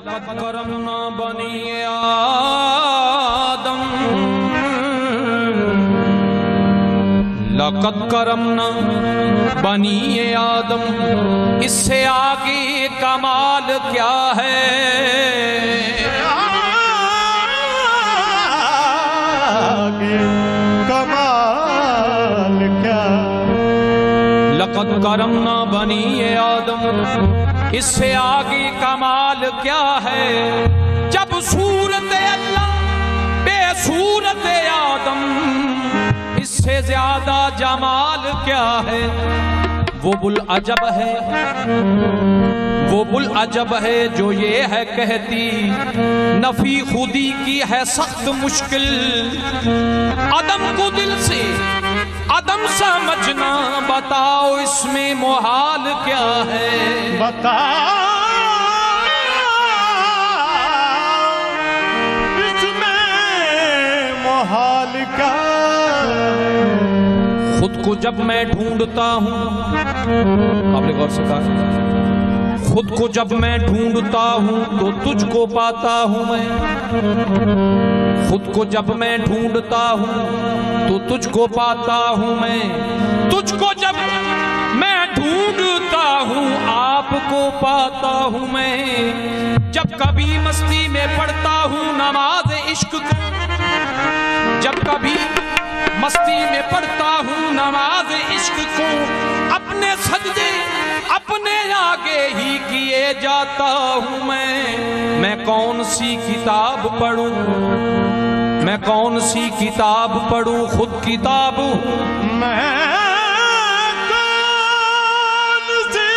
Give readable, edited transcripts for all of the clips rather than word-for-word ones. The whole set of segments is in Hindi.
लक़द करमना बनी आदम, लक़द करमना बनी आदम, इससे आगे कमाल क्या है? आगे कमाल क्या? लक़द करमना बनी आदम, इससे आगे कमाल क्या है? जब सूरत अल्लाह बेसूरत आदम, इससे ज्यादा जमाल क्या है? वो बुल अजब है, वो बुल अजब है जो ये है कहती नफी खुदी की है सख्त मुश्किल। अदम को दिल से अदम समझना, बताओ इसमें मुहाल क्या है? बताओ इसमें मुहाल क्या? खुद को जब मैं ढूंढता हूँ, आपने गौर से कहा, खुद को जब मैं ढूंढता हूँ तो तुझको पाता हूँ मैं। खुद को जब मैं ढूंढता हूँ तो तुझको पाता हूँ मैं। तुझको जब मैं ढूंढता हूँ आपको पाता हूँ मैं। जब कभी मस्ती में पढ़ता हूँ नमाज इश्क को, जब कभी मस्ती में पढ़ता हूँ नमाज इश्क को, अपने सजदे अपने आगे ही किए जाता हूँ मैं कौन सी किताब पढ़ूं, मैं कौन सी किताब पढ़ूं, खुद किताब हूँ मैं कौन सी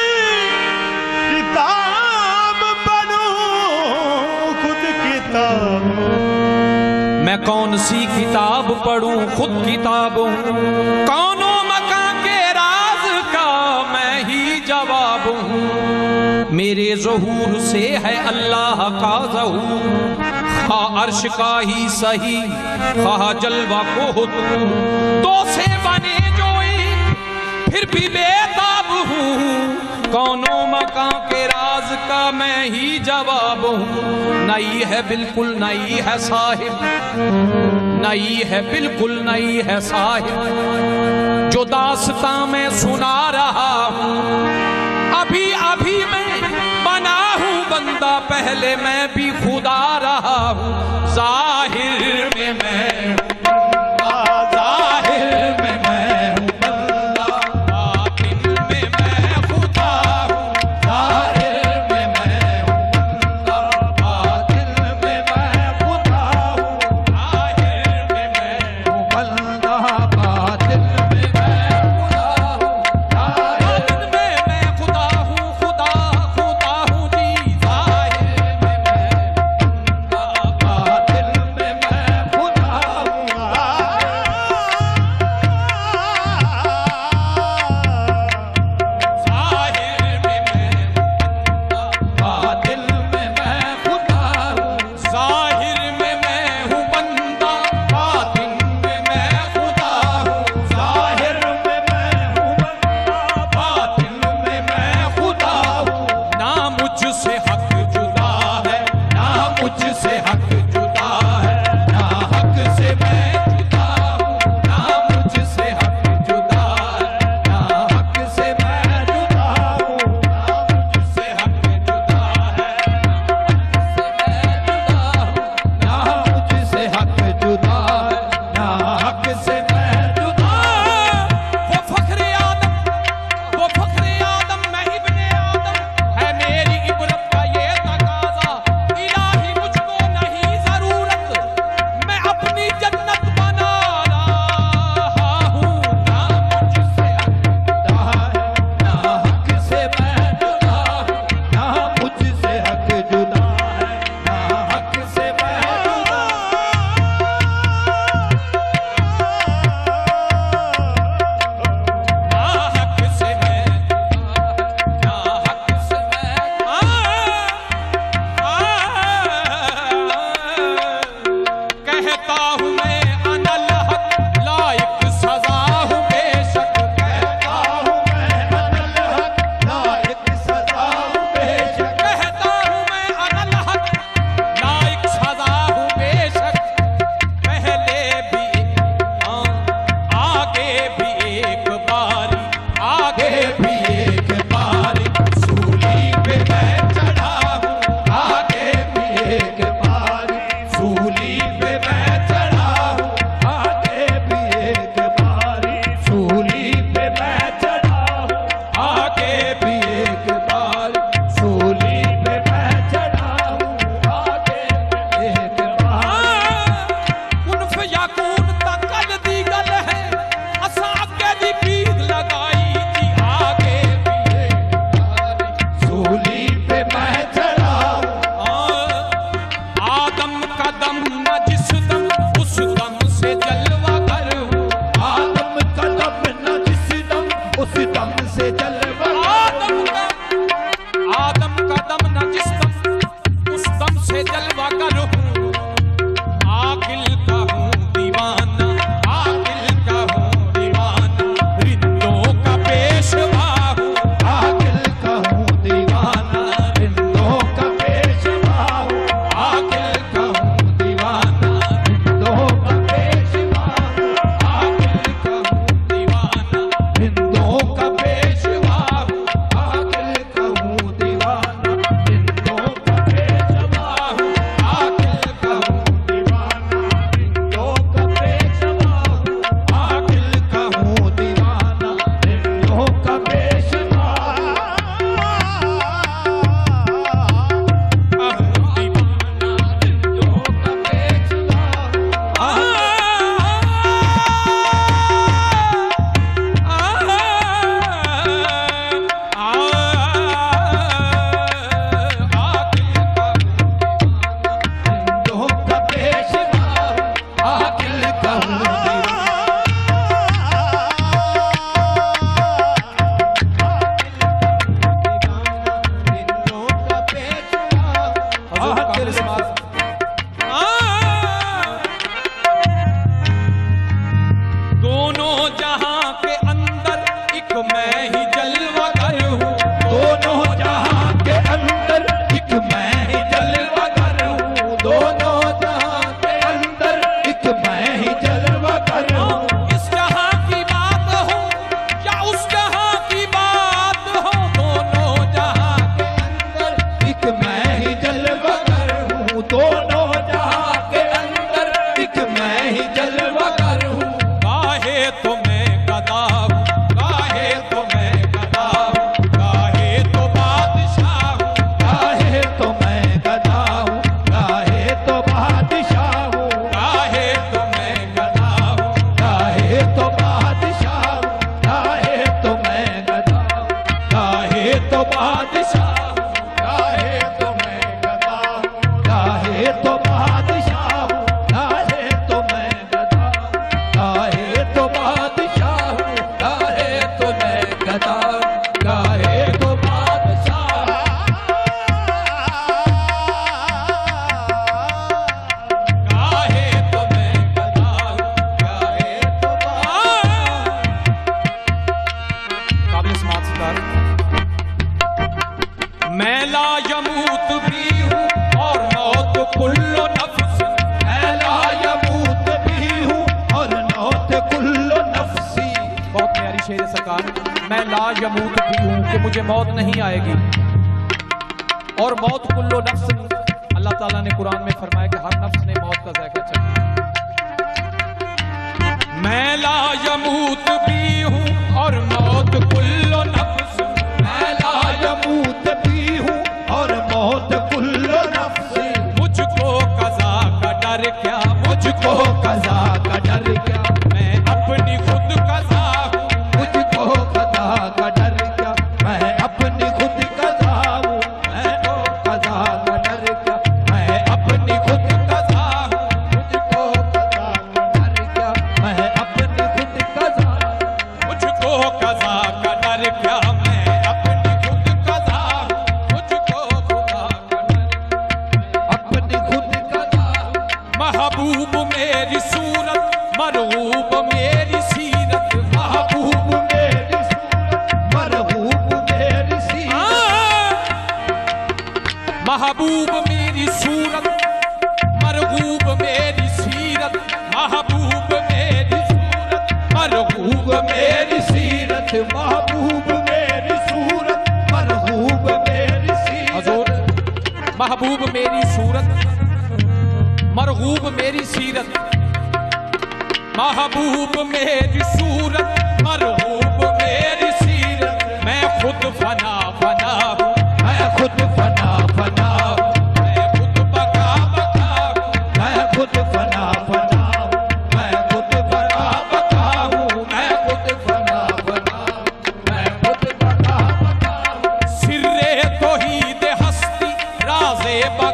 किताब पढ़ूं, खुद किताब। मैं कौन सी किताब पढ़ूं, खुद किताब हूँ। कौनों मकान के राज का मैं ही जवाब हूँ। मेरे ज़हूर से है अल्लाह का ज़हूर, खा अर्श का ही सही खा जलवा को हो तो से बने जो एक, फिर भी बेताब हूँ। कौनों मकान के राज का मैं ही जवाब हूँ। नई है बिल्कुल नई है साहिब, नई है बिल्कुल नई है साहिब, जो दास्तां मैं सुना रहा हूँ। अभी अभी मैं बना हूँ बंदा, पहले मैं भी खुदा रहा हूँ। जाहिर में मैं हूँ बंदा, जाहिर में मैं हूँ बंदा, बातिन में मैं खुदा हूँ। जाहिर में मैं हूँ बंदा, बातिन में मैं खुदा हूँ। जाहिर में मैं हूँ बंदा, बातिन में मैं खुदा हूँ। बातिन में मैं खुदा हूँ, खुदा खुदा हूँ जी। जाहिर में मैं बंदा, बातिन में मैं खुदा हूँ। तो बादशाह, चाहे तो मैं गदा हूँ, चाहे तो बादशाह, चाहे तो मैं गदा, चाहे तो बादशाह, चाहे तो मैं गदा, चाहे तो बादशाह, चाहे तो मैं गदा, चाहे तो काबिल समाज सितार। मैं ला यमूत भी हूँ और मौत कुल्लो नफ्स, मैं ला यमूत भी हूँ और मौत कुल्लो नफ्सी। बहुत प्यारी शेर है सरकार। मैं ला यमूत भी हूँ कि मुझे मौत नहीं आएगी, और मौत कुल्लो नफ्स, अल्लाह ताला ने कुरान में फरमाया कि हर नफ्स ने मौत का जायका चखा। मैं ला यमूत भी हूँ और मौत कुल्लो नफ्स, मैं ला यमूत भी हूँ और मौत कुल्लो नफ्सी। मुझको कज़ा का डर क्या, मुझको कज़ा का डर क्या, मैं अपनी खुद कज़ा हूँ, मुझको कज़ा का डर क्या, मैं अपनी खुद कज़ा हूँ, मैं तो कज़ा का डर क्या, मैं अपनी खुद कज़ा हूँ, मुझको कज़ा का डर क्या, मैं अपनी खुद कज़ा, मुझको कज़ा का डर क्या, मैं अपनी खुद कज़ा, मुझको खुदा का डर, अपनी खुद कज़ा। महबूब मेरी सूरत, मरगूब मेरी सीरत, महबूब मेरी सूरत, मरगूब मेरी सीरत, महबूब मेरी सूरत, मरगूब मेरी सीरत, महबूब मेरी सूरत, मरगूब मेरी सीरत, महबूब मेरी सूरत, मरगूब मेरी सीरत। हजूर महबूब मेरी सूरत, मरगूब मेरी सीरत, महबूब मेरी सूरत, मरगूब मेरी सीरत। मैं खुद फना फना हूँ, मैं खुद फना फना हूँ, मैं खुद बका बका हूँ, मैं खुद फना फना हूँ, मैं खुद बका बका हूँ, मैं खुद फना फना हूँ, मैं खुद बका बका हूँ। सिर्रे तौहीद हस्ती, राज़े बका